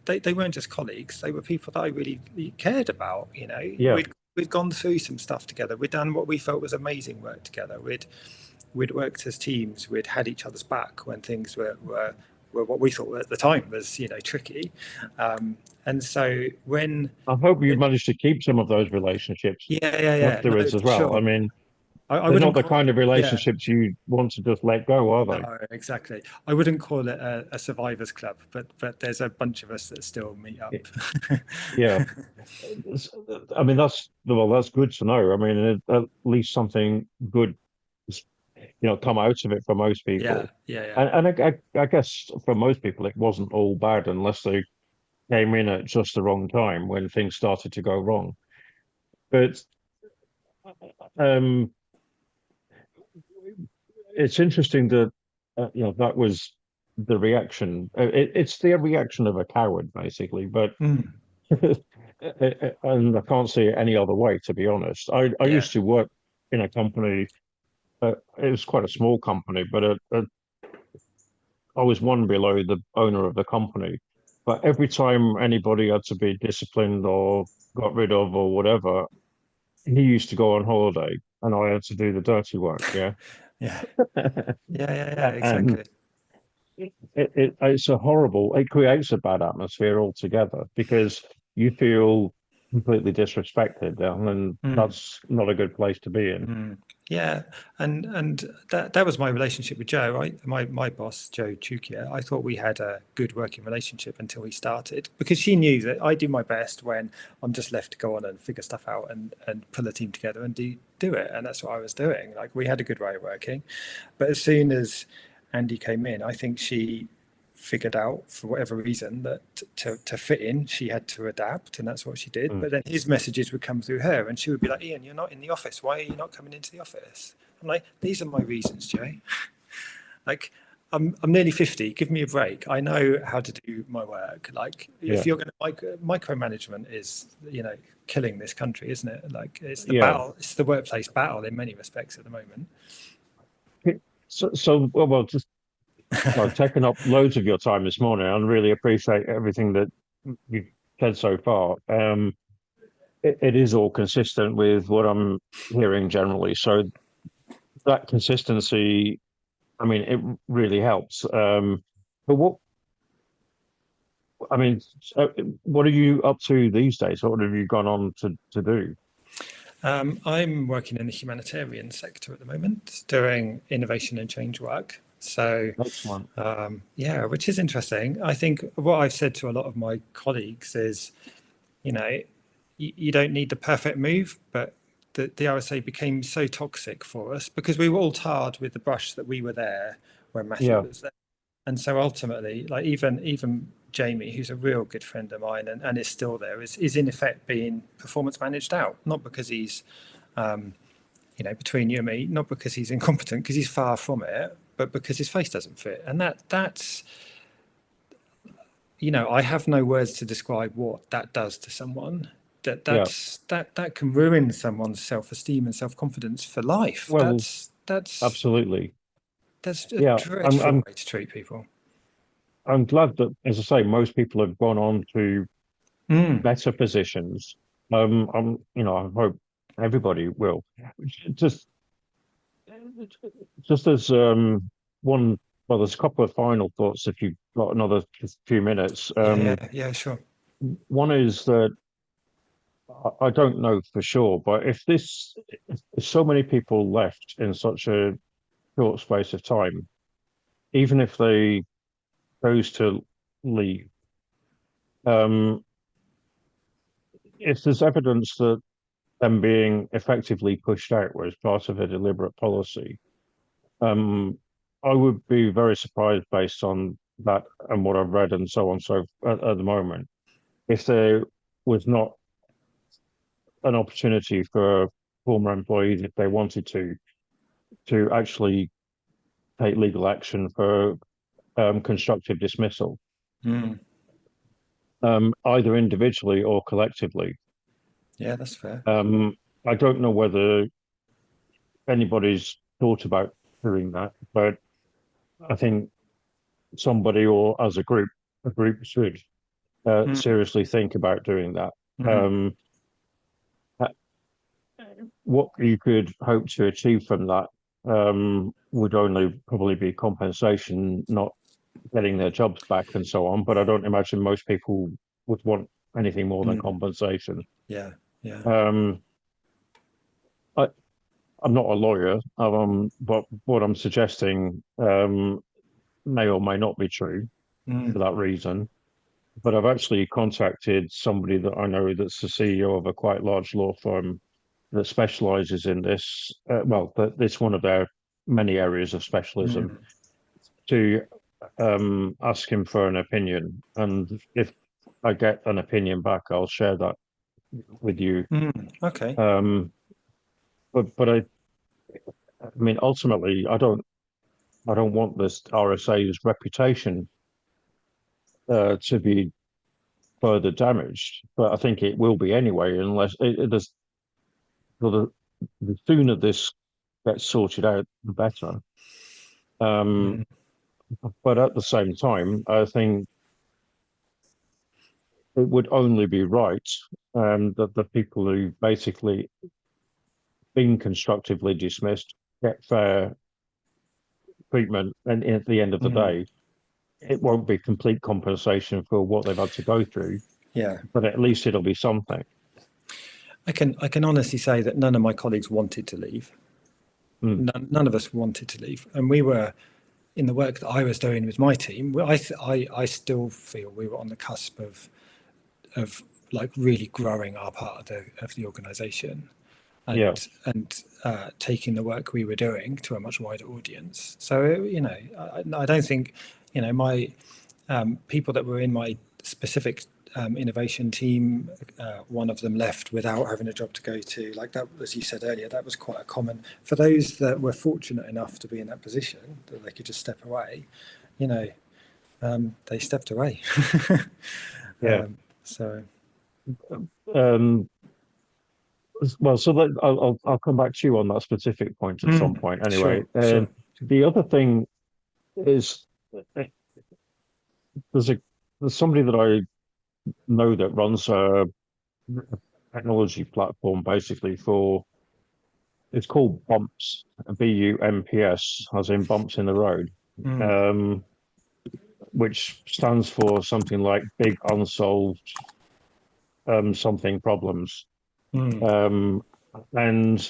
they weren't just colleagues; they were people that I really cared about. You know, Yeah. we'd gone through some stuff together. We'd done what we felt was amazing work together. We'd worked as teams. We'd had each other's back when things were what we thought at the time was tricky. And so when I hope you managed to keep some of those relationships yeah, no, afterwards as for well. I sure. mean, I they're not wouldn't the call kind it, of yeah, relationships you want to just let go, are they? no, exactly. I wouldn't call it a survivors club, but there's a bunch of us that still meet up. Yeah. I mean, that's good to know. I mean, at least something good, come out of it for most Yeah, people. yeah, yeah. And I guess for most people, it wasn't all bad unless they came in at just the wrong time when things started to go wrong. But um, it's interesting that that was the reaction. It's the reaction of a coward, basically. But Mm, and I can't see it any other way, to be honest. I yeah, used to work in a company. It was quite a small company, but I was one below the owner of the company. But every time anybody had to be disciplined or got rid of or whatever, he used to go on holiday, and I had to do the dirty work. Yeah, yeah, yeah, and exactly. it's a horrible. It creates a bad atmosphere altogether because you feel completely disrespected, and Mm. that's not a good place to be in. Mm. Yeah, and that was my relationship with Joe. Right, my boss, Joe Chukia. I thought we had a good working relationship until he started, because she knew that I do my best when I'm just left to go on and figure stuff out and pull a team together and do it, and that's what I was doing. Like, we had a good way of working, but as soon as Andy came in, I think she figured out, for whatever reason, that to fit in she had to adapt, and that's what she did. Mm. But then his messages would come through her, and she would be like, Ian, you're not in the office, why are you not coming into the office? I'm like, these are my reasons, Joe. Like, I'm nearly 50, give me a break. I know how to do my work. Like, if Yeah, you're going to micromanagement is killing this country, isn't it? Like, it's the yeah. battle, it's the workplace battle in many respects at the moment. So well, just I've taken up loads of your time this morning. I really appreciate everything that you've said so far. It is all consistent with what I'm hearing generally. So that consistency, I mean, it really helps. But I mean, what are you up to these days? What have you gone on to do? I'm working in the humanitarian sector at the moment, doing innovation and change work. So, Excellent. yeah, which is interesting. I think what I've said to a lot of my colleagues is, you know, you don't need the perfect move, but the RSA became so toxic for us because we were all tarred with the brush that we were there when Matthew Yeah, was there. And so ultimately, like even Jamie, who's a real good friend of mine and is still there, is in effect being performance managed out, not because he's, between you and me, not because he's incompetent, because he's far from it, but because his face doesn't fit. And that's, I have no words to describe what that does to someone. yeah. That can ruin someone's self-esteem and self-confidence for life. Well, That's absolutely. that's a Yeah, I'm dreadful I'm way to treat people. I'm glad that, as I say, most people have gone on to Mm, better positions. I hope everybody will. Just, just as one, well, there's a couple of final thoughts if you've got another few minutes. yeah, sure. One is that I don't know for sure, but if so many people left in such a short space of time, even if they chose to leave, um, if there's evidence that them being effectively pushed out was part of a deliberate policy, um, I would be very surprised based on that and what I've read and so on. So at the moment, if there was not an opportunity for former employees, if they wanted to actually take legal action for constructive dismissal, Mm, either individually or collectively. yeah, that's fair. I don't know whether anybody's thought about doing that, but I think somebody or as a group should Mm, seriously think about doing that. mm, Um, uh, what you could hope to achieve from that would only probably be compensation, not getting their jobs back and so on. But I don't imagine most people would want anything more than mm, compensation. yeah, yeah. Um, I, I'm not a lawyer, but what I'm suggesting may or may not be true for Mm, that reason. But I've actually contacted somebody that I know that's the CEO of a quite large law firm that specializes in this. Well, it's one of their many areas of specialism mm, to ask him for an opinion. And if I get an opinion back, I'll share that with you. okay. Um, but I mean, ultimately, I don't want this RSA's reputation to be further damaged, but I think it will be anyway, unless there's well, the sooner this gets sorted out, the better. Um, Mm, but at the same time, I think it would only be right that the people who basically been constructively dismissed get fair treatment, and at the end of the mm, day, it won't be complete compensation for what they've had to go through, yeah. but at least it'll be something. I can honestly say that none of my colleagues wanted to leave. Mm, None of us wanted to leave, and we were in the work that I was doing with my team. I still feel we were on the cusp of like really growing our part of the organisation yeah, and taking the work we were doing to a much wider audience. So I don't think my people that were in my specific innovation team, one of them left without having a job to go to. Like that, as you said earlier, that was quite a common for those that were fortunate enough to be in that position that they could just step away. You know, they stepped away. yeah. So, Um, well, so I'll come back to you on that specific point at some point. Anyway, sure, sure. the other thing is there's a there's somebody that I know that runs a technology platform basically for it's called Bumps, BUMPS, as in bumps in the road, Mm, um, which stands for something like big unsolved something problems. mm, Um, and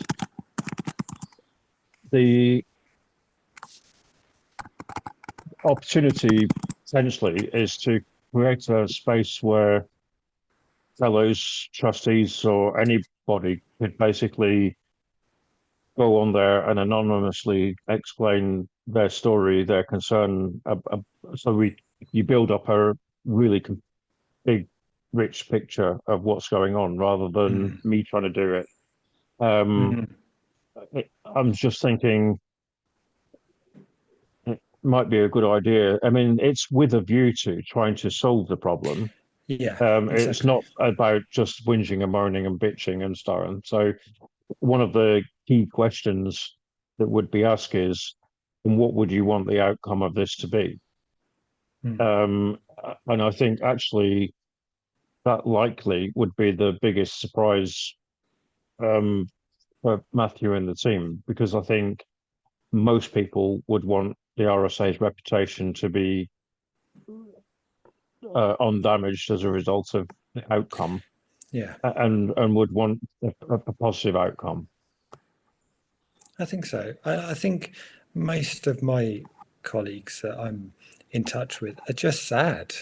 the opportunity potentially is to create a space where fellows, trustees, or anybody could basically go on there and anonymously explain their story, their concern. So you build up a really big, rich picture of what's going on rather than Mm, me trying to do it. Um, mm, I'm just thinking it might be a good idea. I mean, it's with a view to trying to solve the problem. yeah, It's exactly. not about just whinging and moaning and bitching and starring. So one of the key questions that would be asked is, and what would you want the outcome of this to be? Mm, And I think actually that likely would be the biggest surprise um, for Matthew and the team, because I think most people would want the RSA's reputation to be undamaged as a result of the outcome, yeah, and would want a positive outcome. I think so. I think most of my colleagues that I'm in touch with are just sad.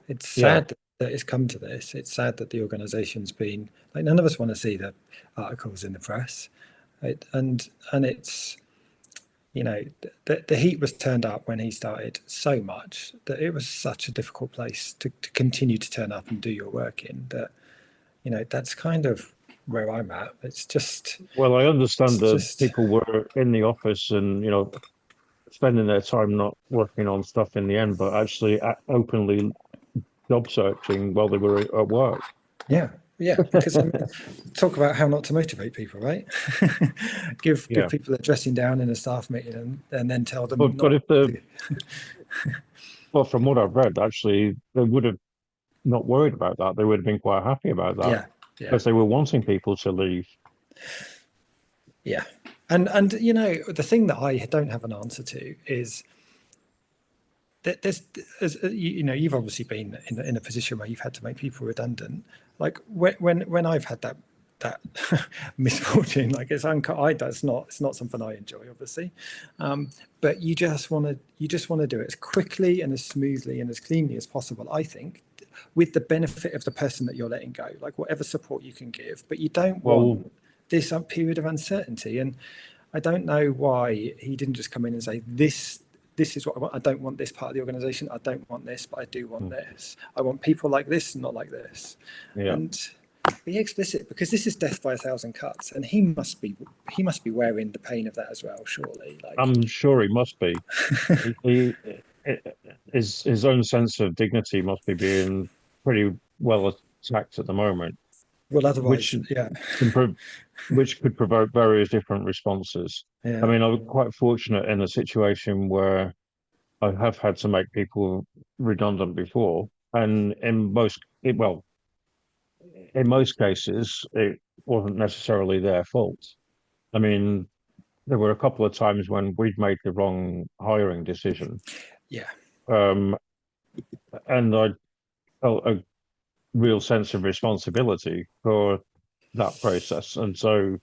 It's Yeah. sad that it's come to this. It's sad that the organisation's been like none of us want to see the articles in the press, right? And it's the heat was turned up when he started so much that it was such a difficult place to continue to turn up and do your work in that that's kind of where I'm at. Well, I understand It's that just people were in the office and spending their time not working on stuff in the end, but actually openly job searching while they were at work. yeah, yeah. Because I mean, talk about how not to motivate people, right? Give Yeah. people a dressing down in a staff meeting and then tell them But not if the to. well, from what I've read, actually, they would have not worried about that. They would have been quite happy about that Yeah, yeah, because they were wanting people to leave. yeah. And the thing that I don't have an answer to is that you've obviously been in a position where you've had to make people redundant. Like when I've had that misfortune, like it's not something I enjoy, obviously, but you just want to do it as quickly and as smoothly and as cleanly as possible. I think, with the benefit of the person that you're letting go, like whatever support you can give, but you don't Well, want this period of uncertainty. And I don't know why he didn't just come in and say this is what I want. I don't want this part of the organization. I don't want this, but I do want mm, this. I want people like this, not like this. yeah, And be explicit, because this is death by a thousand cuts, and he must be wearing the pain of that as well. Surely, like, I'm sure he must be. He his own sense of dignity must be being pretty well attacked at the moment, well, which otherwise, yeah, can which could provoke various different responses. I yeah, mean, I was quite fortunate in a situation where I have had to make people redundant before, and in most cases, it wasn't necessarily their fault. I mean, there were a couple of times when we'd made the wrong hiring decision, yeah. um, and I felt a real sense of responsibility for that process. And so,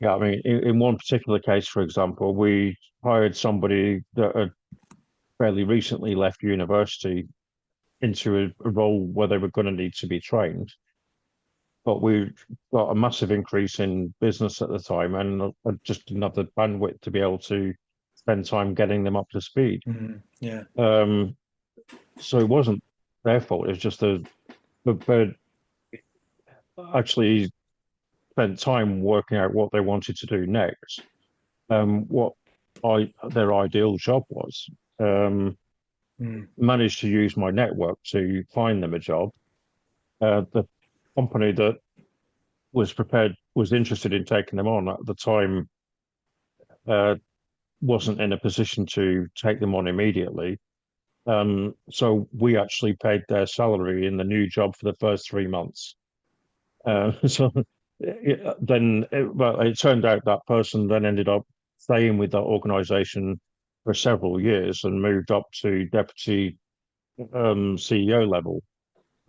yeah, I mean, in one particular case, for example, we hired somebody that had fairly recently left university into a role where they were going to need to be trained. But we got a massive increase in business at the time, and I just didn't have the bandwidth to be able to spend time getting them up to speed. Yeah. Um, so it wasn't their fault. It's just the actually spent time working out what they wanted to do next, what their ideal job was. Mm. Managed to use my network to find them a job. The company that was interested in taking them on at the time uh, wasn't in a position to take them on immediately. So we actually paid their salary in the new job for the first 3 months. So well, it turned out that person then ended up staying with that organization for several years and moved up to deputy CEO level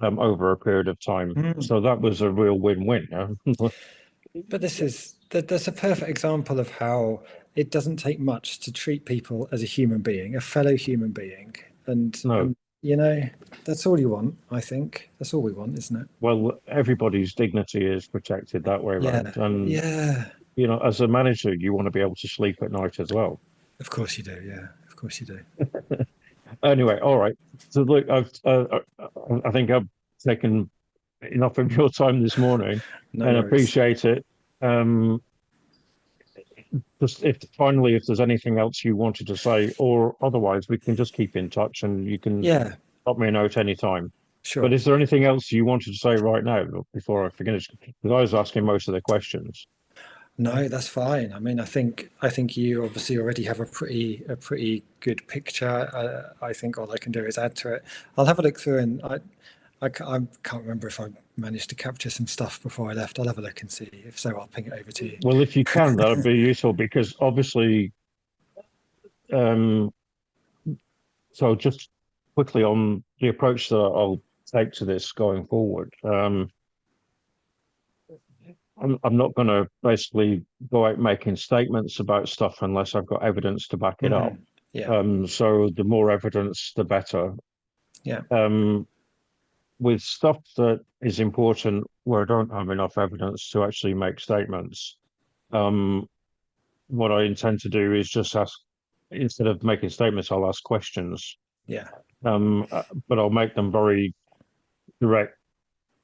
over a period of time. Mm. So that was a real win-win. But this is That's a perfect example of how it doesn't take much to treat people as a human being, a fellow human being, No. and you know that's all you want. I think that's all we want, isn't it? Well, everybody's dignity is protected that way around. Yeah, And, yeah. as a manager, you want to be able to sleep at night as well. Of course you do. Yeah, of course you do. Anyway, all right. So look, I think I've taken enough of your time this morning No and worries. appreciate it. Um, just if finally, if there's anything else you wanted to say, or otherwise, we can just keep in touch and you can Yeah, drop me a note anytime. But sure. is there anything else you wanted to say right now before I forget? Because I was asking most of the questions. No, that's fine. I mean, I think you obviously already have a pretty good picture. I think all I can do is add to it. I'll have a look through, and I can't remember if I managed to capture some stuff before I left. I'll have a look and see. If so, I'll ping it over to you. Well, if you can, that would be useful because obviously, um, so just quickly on the approach that I'll take to this going forward. I'm not going to basically go out making statements about stuff unless I've got evidence to back it up. Mhm. Yeah, So the more evidence, the better. yeah, Um, with stuff that is important where I don't have enough evidence to actually make statements, um, what I intend to do is just ask, instead of making statements, I'll ask questions. yeah. But I'll make them very direct,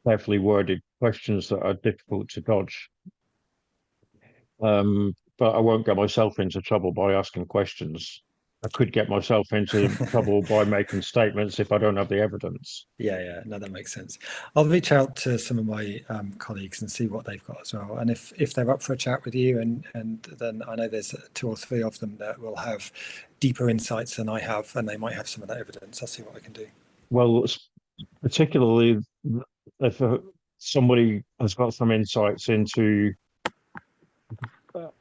carefully worded questions that are difficult to dodge. But I won't get myself into trouble by asking questions. I could get myself into trouble by making statements if I don't have the evidence. Yeah, yeah, no, that makes sense. I'll reach out to some of my colleagues and see what they've got as well. And if they're up for a chat with you, and then I know there's two or three of them that will have deeper insights than I have, and they might have some of that evidence. I'll see what I can do. Well, particularly if somebody has got some insights into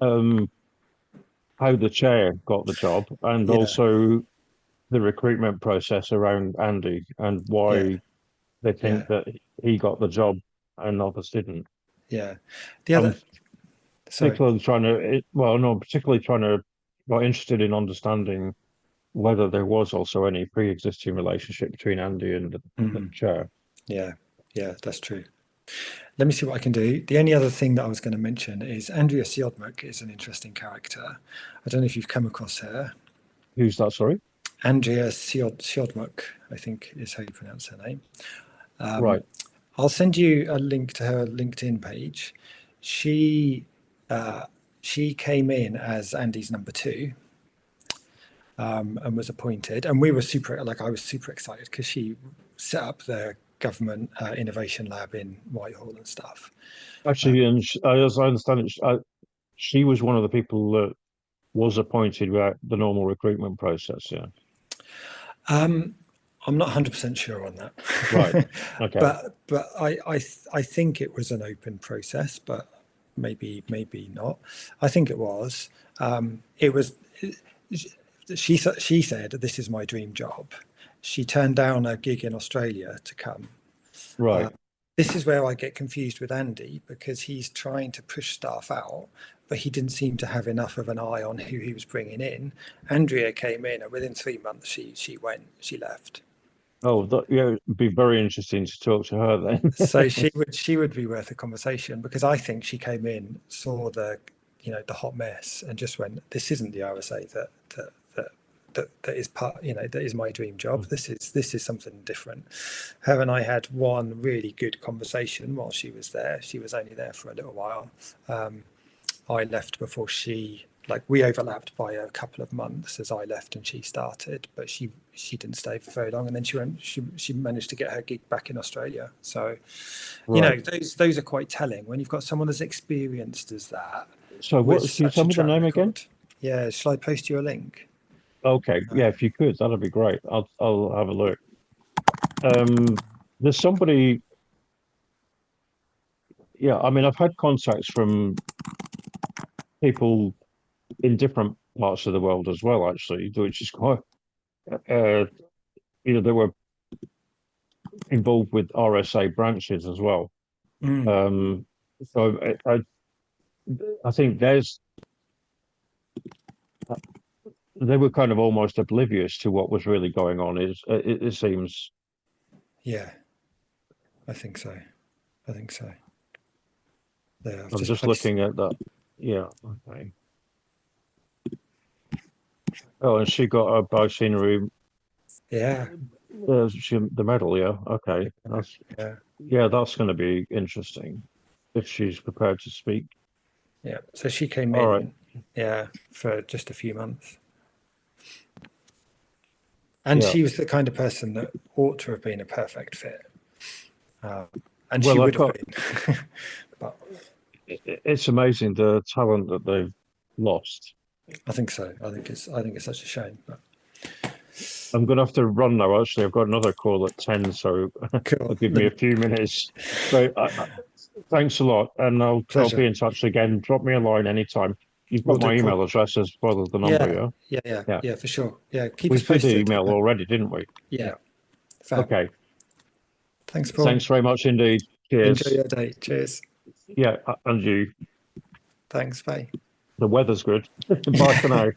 um, how the chair got the job and Yeah, also the recruitment process around Andy and yeah, why they yeah, think that he got the job and others didn't. yeah. The I'm other, sorry. particularly trying to, well, no, I'm particularly trying to, got interested in understanding whether there was also any pre-existing relationship between Andy and the Mhm. chair. Yeah, yeah, that's true. Let me see what I can do. The only other thing that I was going to mention is Andrea Siodmak is an interesting character. I don't know if you've come across her. Who's that? Sorry. Andrea Siodmak, I think is how you pronounce her name. Right. I'll send you a link to her LinkedIn page. She uh, she came in as Andy's number two, and was appointed, and we were super like I was super excited because she set up the government innovation lab in Whitehall and stuff. Actually, and as I understand it, she was one of the people that was appointed without the normal recruitment process. Yeah. I'm not 100% sure on Right. that, Okay. but I think it was an open process, but maybe not. I think it was. It was. She said, "This is my dream job." She turned down a gig in Australia to come. Right. This is where I get confused with Andy because he's trying to push staff out, but he didn't seem to have enough of an eye on who he was bringing in. Andrea came in, and within 3 months, she left. Oh, yeah, it'd be very interesting to talk to her then. So she would be worth a conversation because I think she came in, saw the hot mess, and just went, "This isn't the RSA that is part, that is my dream job. This is something different." Her and I had one really good conversation while she was there. She was only there for a little while. I left before we overlapped by a couple of months as I left and she started, but she didn't stay for very long, and then she managed to get her gig back in Australia. So Right. those are quite telling when you've got someone as experienced as that So with can you such tell a me the track name again? record. Yeah, shall I post you a link? Okay. Yeah, if you could, that'd be great. I'll have a look. Um, there's somebody, yeah, I mean, I've had contacts from people in different parts of the world as well, actually, which is quite, uh, they were involved with RSA branches as well. Mm, Um, so I think they were kind of almost oblivious to what was really going on. It seems. Yeah, I think so. I think so. There, I've I'm just just placed. looking at that. Yeah. Okay. Oh, and she got a bicentenary. Yeah, The medal. Yeah. Okay. yeah, That's going to be interesting if she's prepared to speak. yeah. So she came All right. in, yeah, for just a few months, and Yeah. she was the kind of person that ought to have been a perfect fit, um, and she Well, I've would have got. been. But It's amazing the talent that they've lost. I think so. I think it's such a shame. But I'm going to have to run now. Actually, I've got another call at 10, so cool. it'll give me a few minutes. So thanks a lot, and I'll Pleasure. be in touch again. Drop me a line anytime. You've We'll got do, my Paul. email address as well as the number, Yeah, yeah? yeah, yeah, Yeah. yeah, for sure. Yeah, keep We us did posted. email already, didn't we? Yeah. Yeah, fab. Okay. Thanks, Paul. Thanks very much indeed. Enjoy Cheers. your day. Cheers. Yeah, and you. Thanks. Bye. The weather's good. Bye for now.